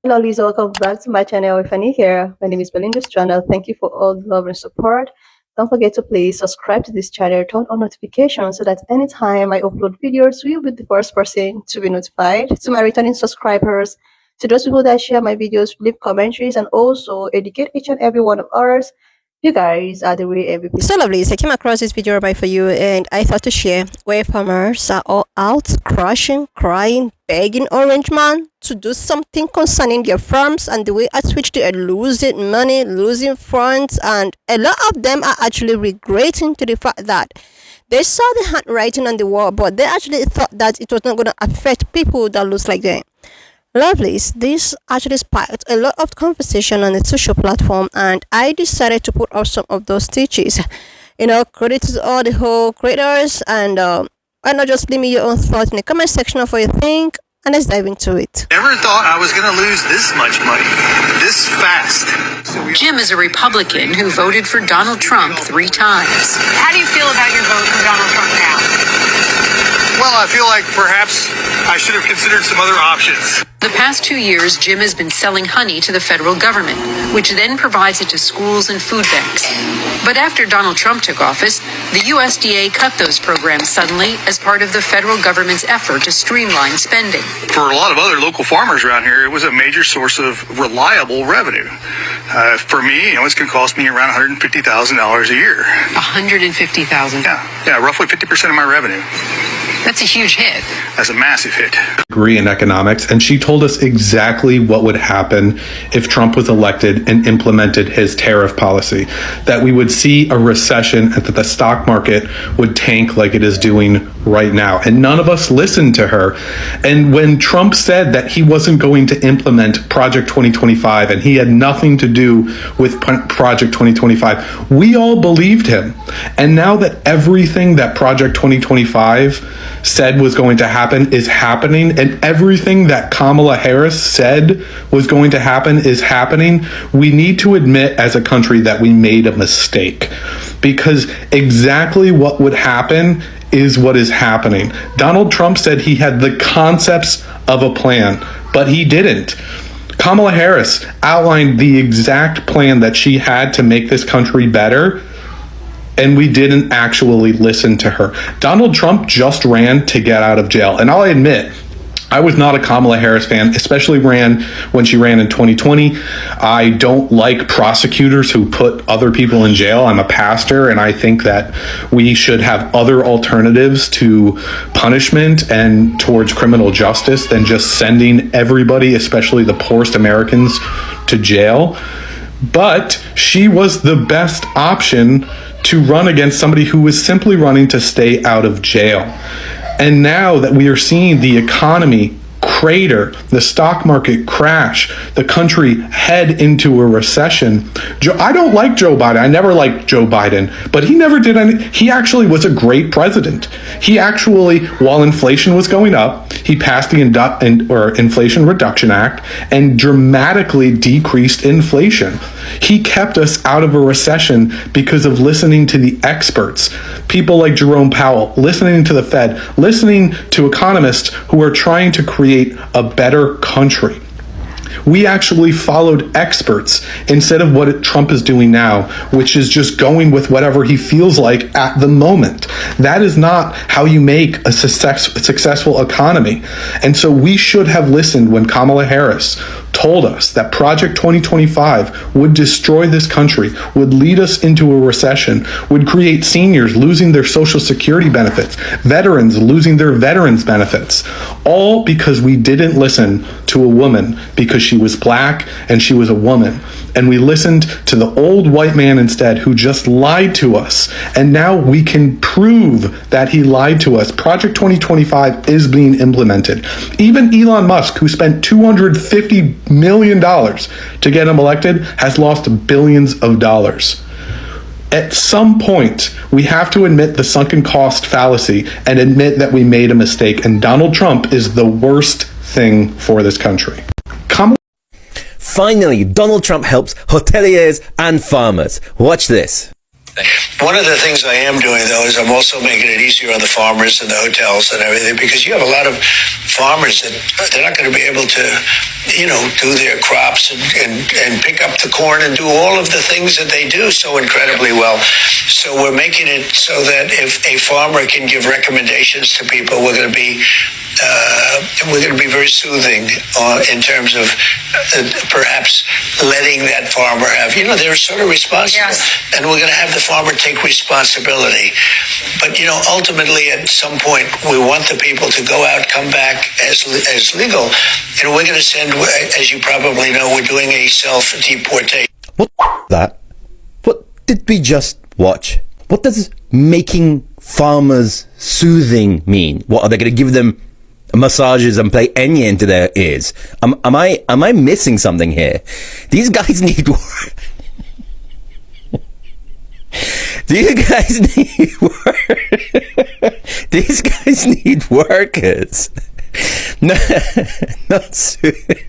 Hello, Lisa. Welcome back to my channel. If you're new here, my name is Belinda's channel. Thank you for all the love and support. Don't forget to please subscribe to this channel, turn on notifications so that anytime I upload videos, you'll be the first person to be notified. To my returning subscribers, to those people that share my videos, leave commentaries, and also educate each and every one of ours. You guys are the real MVP. So lovely. I came across this video right for you, and I thought to share where farmers are all out crushing, crying, begging Orange Man to do something concerning their farms and the way at which they are losing money, losing funds, and a lot of them are actually regretting to the fact that they saw the handwriting on the wall, but they actually thought that it was not going to affect people that looks like them. Lovelies, this actually sparked a lot of conversation on the social platform, and I decided to put out some of those stitches. Credit to all the whole creators, and why not just leave me your own thoughts in the comment section of what you think, and let's dive into it. Never thought I was going to lose this much money, this fast. Jim is a Republican who voted for Donald Trump 3 times. How do you feel about your vote for Donald Trump now? Well, I feel like perhaps I should have considered some other options. The past 2 years, Jim has been selling honey to the federal government, which then provides it to schools and food banks. But after Donald Trump took office, the USDA cut those programs suddenly as part of the federal government's effort to streamline spending. For a lot of other local farmers around here, it was a major source of reliable revenue. For me, it's going to cost me around $150,000 a year. $150,000? Yeah, roughly 50% of my revenue. That's a huge hit. That's a massive hit. Degree in economics, and she told us exactly what would happen if Trump was elected and implemented his tariff policy, that we would see a recession and that the stock market would tank like it is doing right now. And none of us listened to her. And when Trump said that he wasn't going to implement Project 2025 and he had nothing to do with Project 2025, we all believed him. And now that everything that Project 2025 said was going to happen is happening, and everything that Kamala Harris said was going to happen is happening, we need to admit as a country that we made a mistake, because exactly what would happen is what is happening. Donald Trump said he had the concepts of a plan, but he didn't. Kamala Harris outlined the exact plan that she had to make this country better, and we didn't actually listen to her. Donald Trump just ran to get out of jail. And I'll admit, I was not a Kamala Harris fan, especially when she ran in 2020. I don't like prosecutors who put other people in jail. I'm a pastor, and I think that we should have other alternatives to punishment and towards criminal justice than just sending everybody, especially the poorest Americans, to jail. But she was the best option to run against somebody who was simply running to stay out of jail. And now that we are seeing the economy crater, the stock market crash, the country head into a recession. I don't like Joe Biden. I never liked Joe Biden, but he never did any. He actually was a great president. He actually, while inflation was going up, he passed the Inflation Reduction Act and dramatically decreased inflation. He kept us out of a recession because of listening to the experts, people like Jerome Powell, listening to the Fed, listening to economists who are trying to create a better country. We actually followed experts instead of what Trump is doing now, which is just going with whatever he feels like at the moment. That is not how you make a successful economy. And so we should have listened when Kamala Harris told us that Project 2025 would destroy this country, would lead us into a recession, would create seniors losing their Social Security benefits, veterans losing their veterans benefits, all because we didn't listen to a woman because she was black and she was a woman. And we listened to the old white man instead, who just lied to us. And now we can prove that he lied to us. Project 2025 is being implemented. Even Elon Musk, who spent $250 million to get him elected, has lost billions of dollars. At some point, we have to admit the sunken cost fallacy and admit that we made a mistake. And Donald Trump is the worst thing for this country. Finally, Donald Trump helps hoteliers and farmers. Watch this. One of the things I am doing, though, is I'm also making it easier on the farmers and the hotels and everything, because you have a lot of farmers that they're not going to be able to, do their crops and pick up the corn and do all of the things that they do so incredibly well. So we're making it so that if a farmer can give recommendations to people, we're going to be very soothing in terms of perhaps letting that farmer have, they're sort of responsible. Yes. And we're going to have the farmer take responsibility. But, ultimately at some point, we want the people to go out, come back as legal. And we're going to send, as you probably know, we're doing a self-deportation. What that? What did we just watch? What does making farmers soothing mean? What, are they going to give them massages and play Enya into their ears? Am I missing something here? These guys need work. These guys need work. These guys need workers. No, not soothing.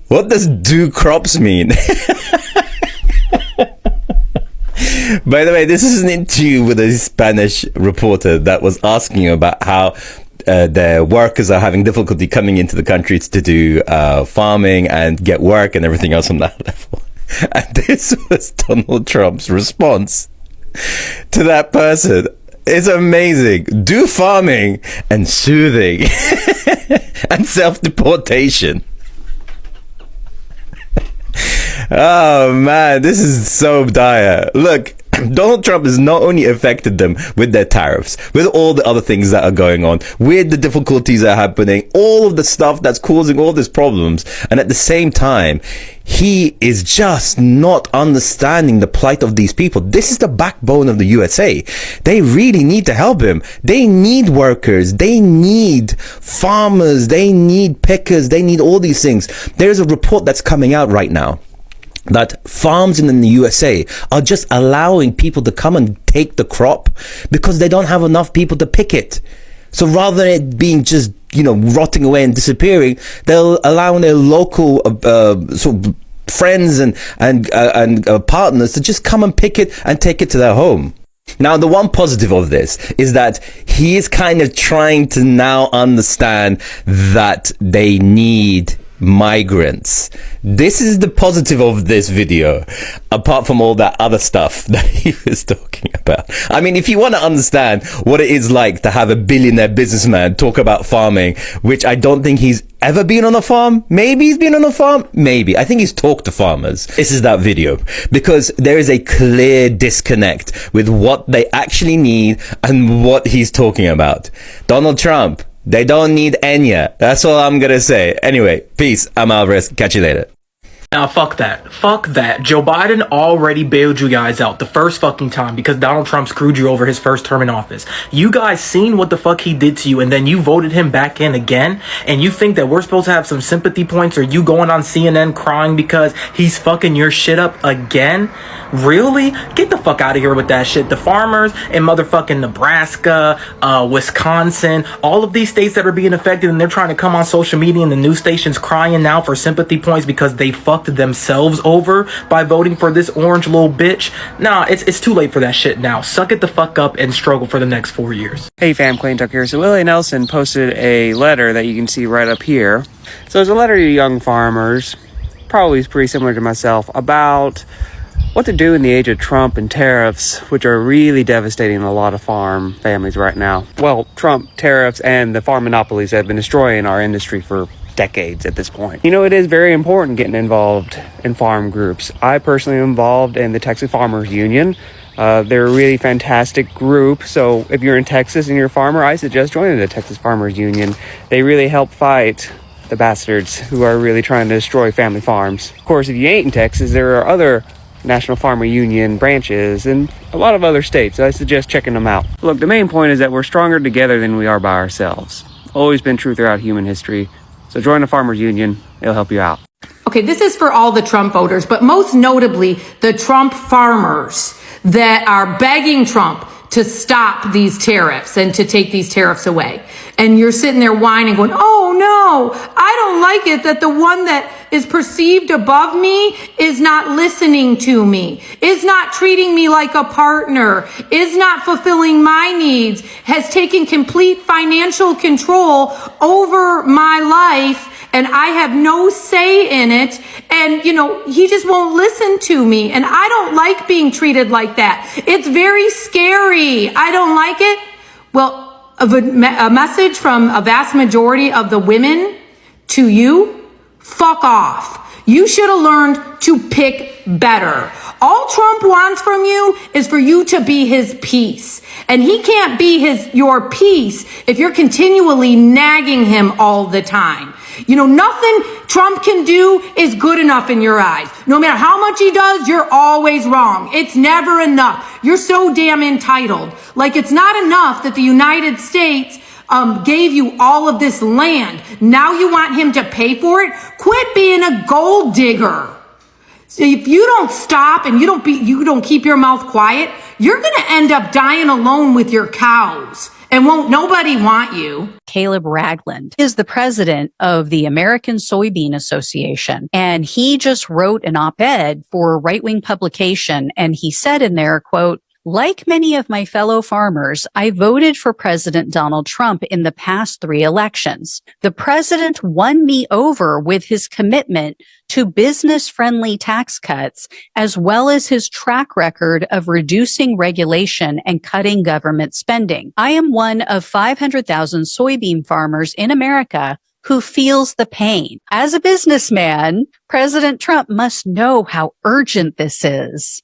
What does do crops mean? By the way, this is an interview with a Spanish reporter that was asking about how their workers are having difficulty coming into the country to do farming and get work and everything else on that level. And this was Donald Trump's response to that person. It's amazing. Do farming and soothing and self-deportation. Oh man, this is so dire. Look, Donald Trump has not only affected them with their tariffs, with all the other things that are going on, with the difficulties that are happening, all of the stuff that's causing all these problems, and at the same time, he is just not understanding the plight of these people. This is the backbone of the USA. They really need to help him. They need workers. They need farmers. They need pickers. They need all these things. There's a report that's coming out right now that farms in the USA are just allowing people to come and take the crop because they don't have enough people to pick it. So rather than it being just, rotting away and disappearing, they'll allow their local sort of friends and partners to just come and pick it and take it to their home. Now, the one positive of this is that he is kind of trying to now understand that they need migrants. This is the positive of this video, apart from all that other stuff that he was talking about. I mean, if you want to understand what it is like to have a billionaire businessman talk about farming, which I don't think he's ever been on a farm. Maybe he's been on a farm. Maybe. I think he's talked to farmers. This is that video, because there is a clear disconnect with what they actually need and what he's talking about. Donald Trump, they don't need Enya. That's all I'm gonna say. Anyway, peace. I'm Alvarez. Catch you later. Now, fuck that. Fuck that. Joe Biden already bailed you guys out the first fucking time because Donald Trump screwed you over his first term in office. You guys seen what the fuck he did to you, and then you voted him back in again, and you think that we're supposed to have some sympathy points, or you going on CNN crying because he's fucking your shit up again? Really? Get the fuck out of here with that shit. The farmers in motherfucking Nebraska, Wisconsin, all of these states that are being affected, and they're trying to come on social media and the news stations crying now for sympathy points because they fucked themselves over by voting for this orange little bitch. Nah, it's too late for that shit now. Suck it the fuck up and struggle for the next 4 years. Hey fam, Clayton Tuck here. So Willie Nelson posted a letter that you can see right up here. So it's a letter to young farmers, probably pretty similar to myself, about what to do in the age of Trump and tariffs, which are really devastating a lot of farm families right now. Well, Trump, tariffs, and the farm monopolies have been destroying our industry for decades at this point. You know, it is very important getting involved in farm groups. I personally am involved in the Texas Farmers Union. They're a really fantastic group. So if you're in Texas and you're a farmer, I suggest joining the Texas Farmers Union. They really help fight the bastards who are really trying to destroy family farms. Of course, if you ain't in Texas, there are other National Farmer Union branches in a lot of other states. I suggest checking them out. Look, the main point is that we're stronger together than we are by ourselves. Always been true throughout human history. So join the Farmers Union. It'll help you out. Okay, this is for all the Trump voters, but most notably the Trump farmers that are begging Trump to stop these tariffs and to take these tariffs away. and you're sitting there whining going, oh no, I don't like it that the one that is perceived above me is not listening to me, is not treating me like a partner, is not fulfilling my needs, has taken complete financial control over my life, and I have no say in it. And, he just won't listen to me. And I don't like being treated like that. It's very scary. I don't like it. Well, a message from a vast majority of the women to you: fuck off. You should have learned to pick better. All Trump wants from you is for you to be his peace. And he can't be your peace if you're continually nagging him all the time. Nothing Trump can do is good enough in your eyes. No matter how much he does, you're always wrong. It's never enough. You're so damn entitled. Like, it's not enough that the United States gave you all of this land. Now you want him to pay for it? Quit being a gold digger. If you don't stop and you don't keep your mouth quiet, you're going to end up dying alone with your cows. And won't nobody want you? Caleb Ragland is the president of the American Soybean Association. And he just wrote an op-ed for a right-wing publication. And he said in there, quote, like many of my fellow farmers, I voted for President Donald Trump in the past 3 elections. The president won me over with his commitment to business-friendly tax cuts, as well as his track record of reducing regulation and cutting government spending. I am one of 500,000 soybean farmers in America who feels the pain. As a businessman, President Trump must know how urgent this is.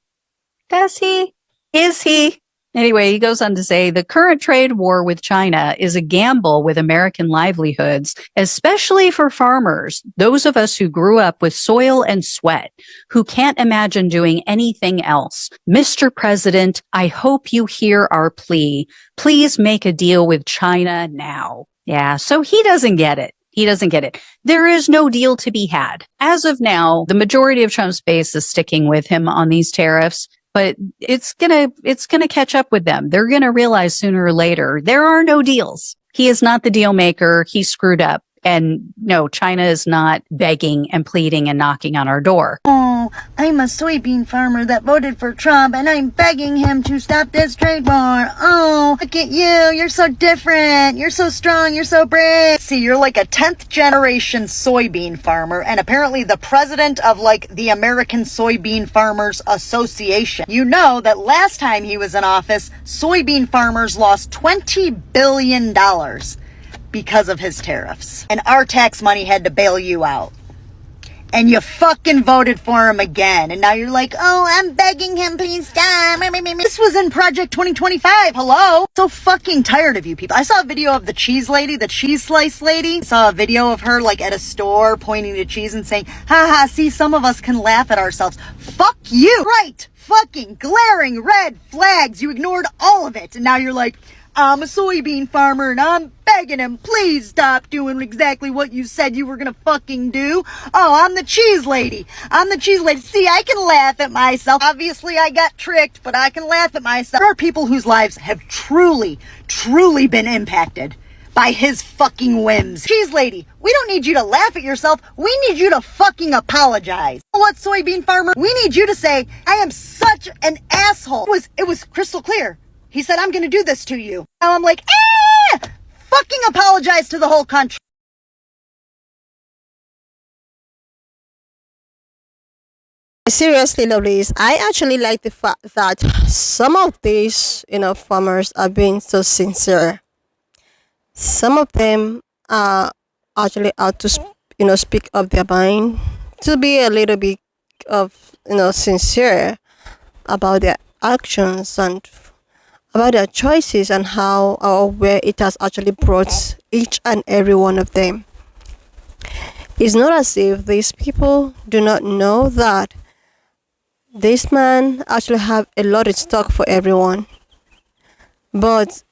Does he? Is he? Anyway, he goes on to say, the current trade war with China is a gamble with American livelihoods, especially for farmers, those of us who grew up with soil and sweat, who can't imagine doing anything else. Mr. President, I hope you hear our plea. Please make a deal with China now. Yeah, so he doesn't get it. He doesn't get it. There is no deal to be had. As of now, the majority of Trump's base is sticking with him on these tariffs. But it's gonna catch up with them. They're gonna realize sooner or later there are no deals. He is not the deal maker. He screwed up. And no, China is not begging and pleading and knocking on our door. Oh, I'm a soybean farmer that voted for Trump, and I'm begging him to stop this trade war. Oh, look at you. You're so different. You're so strong. You're so brave. See, you're like a 10th generation soybean farmer, and apparently the president of the American Soybean Farmers Association. You know that last time he was in office, soybean farmers lost $20 billion. Because of his tariffs. And our tax money had to bail you out. And you fucking voted for him again. And now you're like, oh, I'm begging him, please stop. This was in Project 2025. Hello? So fucking tired of you people. I saw a video of the cheese lady, the cheese slice lady. I saw a video of her at a store pointing to cheese and saying, haha, see, some of us can laugh at ourselves. Fuck you. Right. Fucking glaring red flags. You ignored all of it. And now you're like, I'm a soybean farmer and I'm begging him, please stop doing exactly what you said you were gonna fucking do. Oh, I'm the cheese lady. I'm the cheese lady. See, I can laugh at myself. Obviously, I got tricked, but I can laugh at myself. There are people whose lives have truly, truly been impacted by his fucking whims. Cheese lady, we don't need you to laugh at yourself. We need you to fucking apologize. You know what, soybean farmer? We need you to say, I am such an asshole. It was crystal clear. He said, I'm going to do this to you. Now I'm like, fucking apologize to the whole country. Seriously, lovelies, I actually like the fact that some of these, farmers are being so sincere. Some of them are actually out to, speak up their mind, to be a little bit of, sincere about their actions and about their choices and how or where it has actually brought each and every one of them. It's not as if these people do not know that this man actually have a lot in stock for everyone, but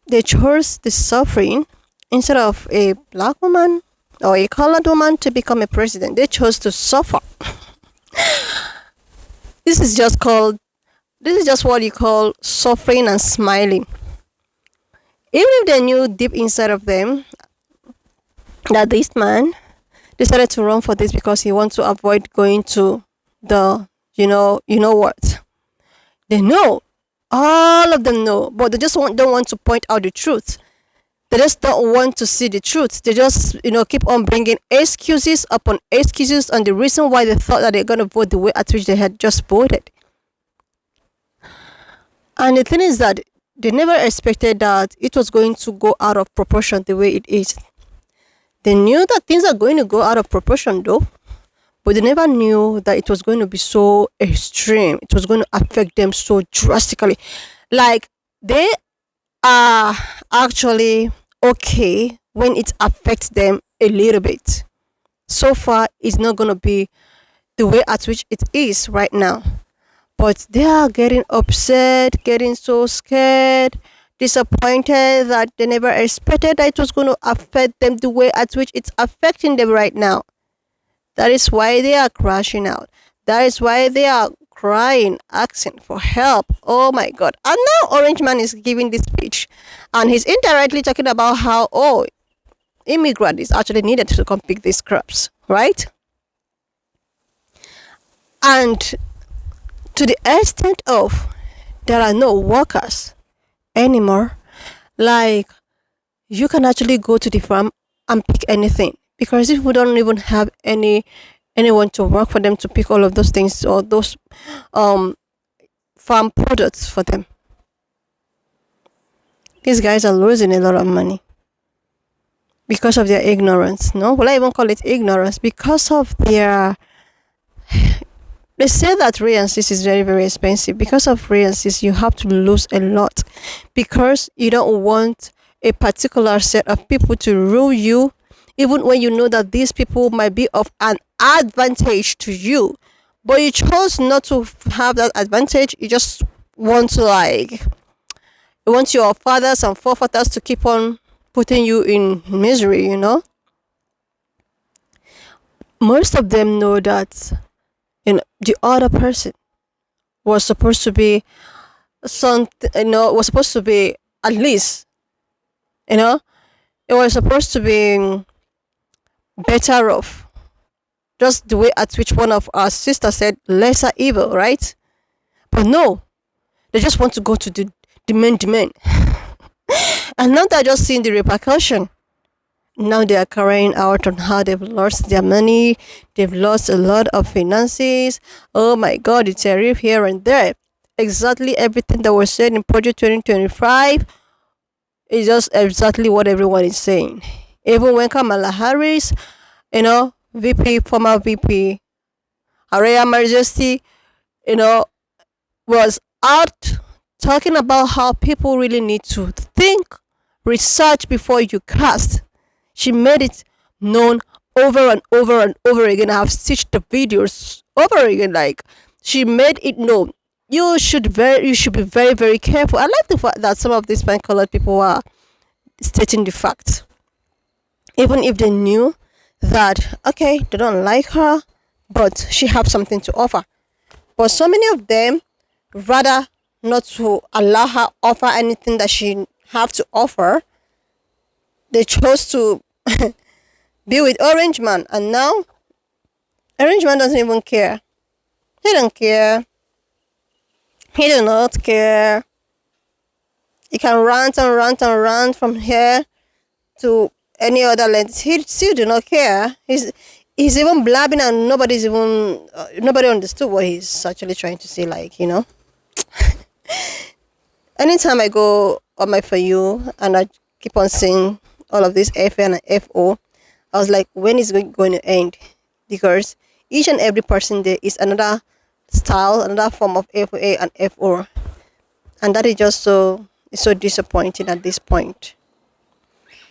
they chose the suffering instead of a black woman or a colored woman to become a president. They chose to suffer. This is just what you call suffering and smiling. Even if they knew deep inside of them that this man decided to run for this because he wants to avoid going to the, what? They know. All of them know, but they just don't want to point out the truth. They just don't want to see the truth. They just, keep on bringing excuses upon excuses on the reason why they thought that they're going to vote the way at which they had just voted. And the thing is that they never expected that it was going to go out of proportion the way it is. They knew that things are going to go out of proportion though, but they never knew that it was going to be so extreme. It was going to affect them so drastically. Like, they are actually okay when it affects them a little bit. So far, it's not going to be the way at which it is right now. But they are getting upset, getting so scared, disappointed that they never expected that it was going to affect them the way at which it's affecting them right now. That is why they are crashing out. That is why they are crying, asking for help. Oh my God. And now Orange Man is giving this speech. And he's indirectly talking about how, immigrant is actually needed to come pick these crops, right? And to the extent of there are no workers anymore, like, you can actually go to the farm and pick anything, because if we don't even have anyone to work for them to pick all of those things or those farm products for them, these guys are losing a lot of money because of their ignorance. No, will I even call it ignorance? Because of their, they say that Ray and Sis is very, very expensive. Because of Ray and Sis, you have to lose a lot, because you don't want a particular set of people to rule you, even when you know that these people might be of an advantage to you, but you chose not to have that advantage. You just want to, you want your fathers and forefathers to keep on putting you in misery, Most of them know that the other person was supposed to be was supposed to be at least, it was supposed to be better off. Just the way at which one of our sisters said, lesser evil, right? But no, they just want to go to the main demand. And now they're just seeing the repercussion. Now they are crying out on how they've lost their money, they've lost a lot of finances. Oh my God, it's a riff here and there. Exactly everything that was said in Project 2025 is just exactly what everyone is saying. Even when Kamala Harris, VP, former VP, Araya Majesty, was out talking about how people really need to think, research before you cast. She made it known over and over and over again. I have stitched the videos over again. Like, she made it known. You should be very, very careful. I like the fact that some of these fine colored people are stating the facts, even if they knew that, okay, they don't like her, but she have something to offer. But so many of them rather not to allow her offer anything that she have to offer. They chose to be with Orange Man, and now Orange Man doesn't even care. He don't care. He does not care. He can rant and rant and rant from here to any other length. He still do not care. He's even blabbing, and nobody understood what he's actually trying to say. Anytime I go on my For You and I keep on saying all of this FN and FO, I was like, when is it going to end? Because each and every person there is another style, another form of FOA and FO, and that is just so disappointing at this point.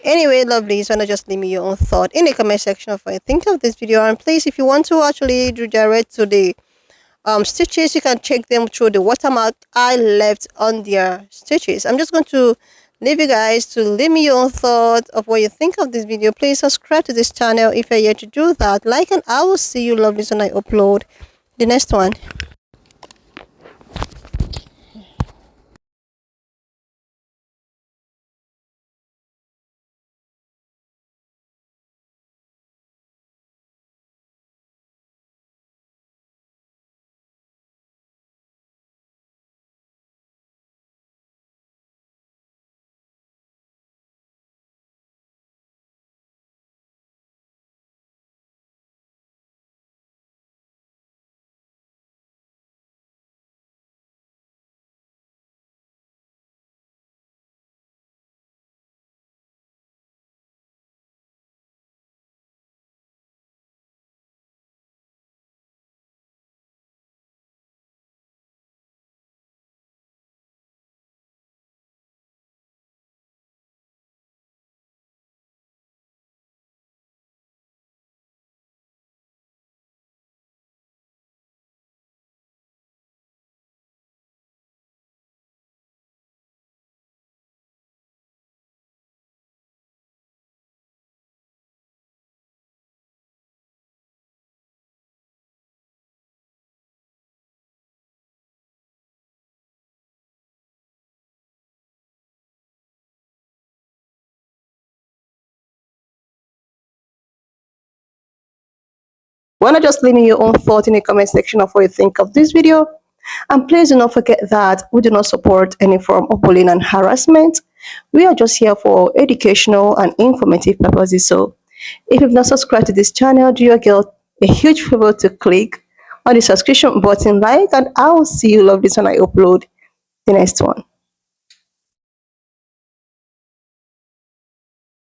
Anyway, lovelies, why not just leave me your own thought in the comment section of what you think of this video. And please, if you want to actually redirect to the stitches, you can check them through the watermark I left on their stitches. I'm just going to leave you guys to leave me your own thought of what you think of this video. Please subscribe to this channel if you're yet to do that. Like, and I will see you lovelies when I upload the next one. Why not just leave me your own thought in the comment section of what you think of this video? And please do not forget that we do not support any form of bullying and harassment. We are just here for educational and informative purposes. So if you've not subscribed to this channel, do your girl a huge favor to click on the subscription button, and I will see you lovelies when I upload the next one.